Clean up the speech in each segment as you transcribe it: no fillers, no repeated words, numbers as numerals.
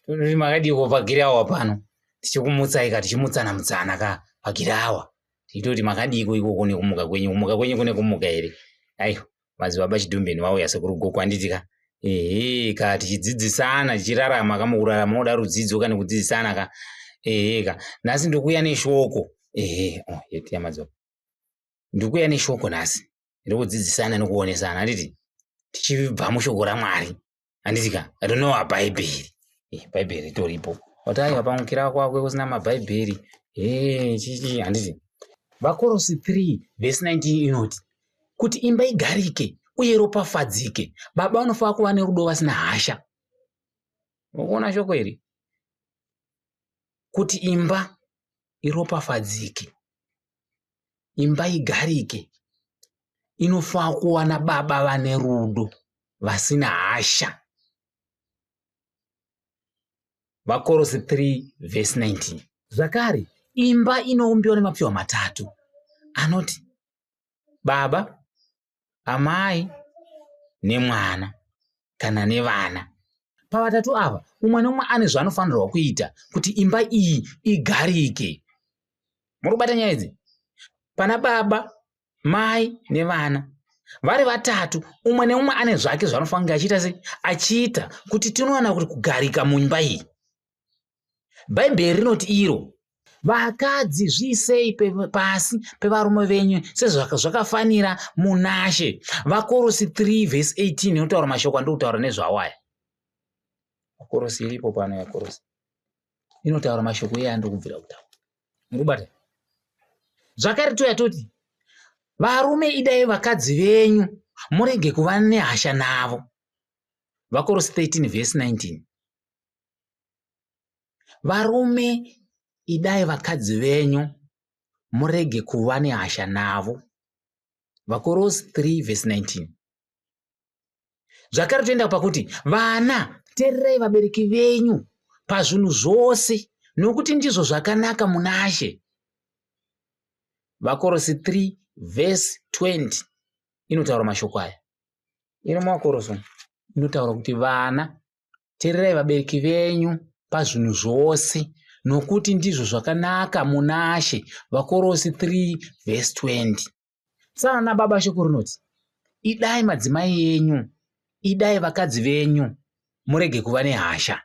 Turi makadiko pagirawa pano. Tichikumutsaika tichimutsana ka pagirawa. Titoti makadiko ikoko nekumuka kwenyu kune kumuka ere. Aiyo, madzibaba Chidhumbeni vauya sekuru Goko anditika. Ka tichidzidzisana tichirarama kamukurarama moda rudzidzo kana kudzidzisana ka. Ka nhasi ndikuya neshoko. Yeti yamadzibaba. Ndikuya neshoko nhasi. Ndikudzidzisana nekuonesana handiti. Tichibva mushoko raMwari. Handitika, rinova Bhaibheri. Bhaibheri toripo. Wataiwa pamukira kwakwe kusina maBhaibheri. Chichi handiti. Vakorosi 3 verse 19 inoti kuti imba igarike uye ropafadzike, baba vanofanira kuva nerudo vasina hasha. Unoona shoko iri? Kuti imba iropafadzike, imba igarike, inofanira kuva nababa vane rudo vasina hasha. Vakorosi 3 verse 19. Zvakare, imba inoumbiwa nemapfiwa matatu anoti baba, amai nemwana kana nevana. Pavatatu ava umwe nomwe ane zvaanofanirwa kuita kuti imba iyi igarike. Murikubata nyaya idzi? Pana baba, mai nevana. Vari vatatu, umwe neumwe ane zvake zvaanofanira achiita sei? Achiita kuti tinoona kuti kugarika muimba iyi. Bhaibheri rinoti iro, vakadzi zviisei pasi pevarume venyu sezvakafanira munashe. Vakorosi 3 verse 18 inotaura mashoko andokutaura nezvawaya. Vakorosi iripo pano yakorosi. Inotaura mashoko eyandokubvira kutaura. Murikubata? Zvakare toya toti, varume idai vakadzi venyu murege kuva nehasha navo. Vakorosi 13 verse 19. Varume idai vakadzi venyu murege kuva nehasha navo. Vakorosi 3 verse 19. Zvakare toenda pakuti vana teererai vabereki venyu pazvinhu zvose nokuti ndizvo zvakanaka munashe. Vakorosi 3 verse 20 inotaura mashoko aya. Iri muvakorosi inotaura kuti vana teererai vabereki venyu pazvinhu zvose nokuti ndizvo zvakanaka munashe. Vakorosi 3 verse 20. Saka nababa shoko rinoti idai madzimai enyu, idai vakadzi venyu, murege kuva nehasha.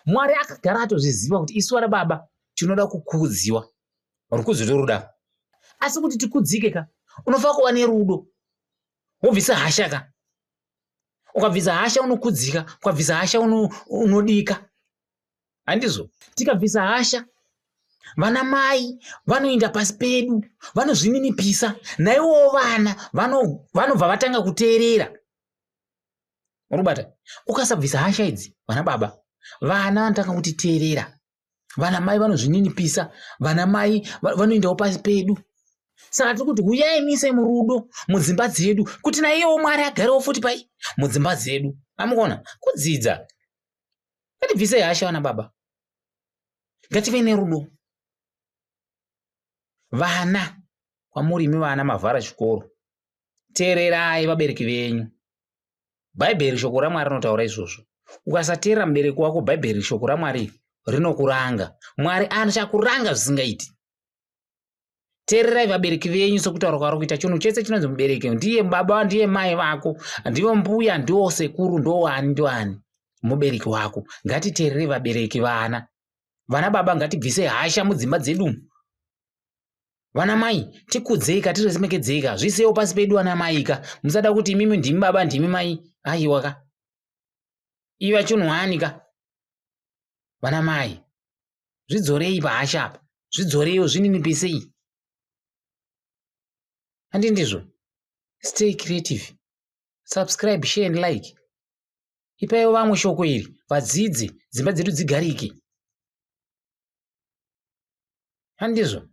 Mwari akagara atozviziva kuti isu vana baba tinoda kukudziwa. Rukudzo toruda. Asi kuti tikudzike ka, unofanira kuva nerudo. Wobvisa hasha ka. Ukabvisa hasha unokudzika, ukabvisa hasha unodika. Handizvo? Tikabvisa hasha, vana mai vanoenda pasi pedu, vanozvininipisa, naivowo vana vanobva vatanga kuteerera. Urikubata? Ukasabvisa hasha idzi, vana baba, vana vanotanga kutiteerera. Vana mai vanozvininipisa, vana mai vanoendawo pasi pedu. Saka tiri kuti huyai muise murudo mudzimba dzedu kuti naiyewo Mwari agarewo futi pai mudzimba dzedu. Amukona? Kudzidza. Ngatibvisei hasha vana baba. Ngative nerudo. Vana, kwamurimi vana mavhara chikoro, teererai vabereki venyu. Bhaibheri shoko raMwari rinotaura izvozvo. Ukasateerera mubereki wako, Bhaibheri shoko raMwari rinokuranga. Mwari achakuranga zvisingaiti. Teererai vabereki venyu sokutaura kwaro kuita chinhu chese chinonzi mubereki ndiye baba, ndiye mai vako, ndiwe mbuya, ndiwo sekuru, ndoani. Mubereki wako. Ngatiteerere vabereki vana. Vana baba ngatibvise hasha mudzimba dzedu. Vana mai tikudzei tirisimekedzei, zvisewo pasi pedu vana mai ka. Musada kuti imimi ndimi baba ndimi mai. Aiwa ka. Iva chunhwani ka. Vana mai zvidzorei pahasha apa. Zvidzoreiwo zvininipisei. Handi ndizvo? Stay creative. Subscribe, share and like. Ipaiwo vamwe shoko iri vadzidze, dzimba dzedu dzigarike. Handizvo?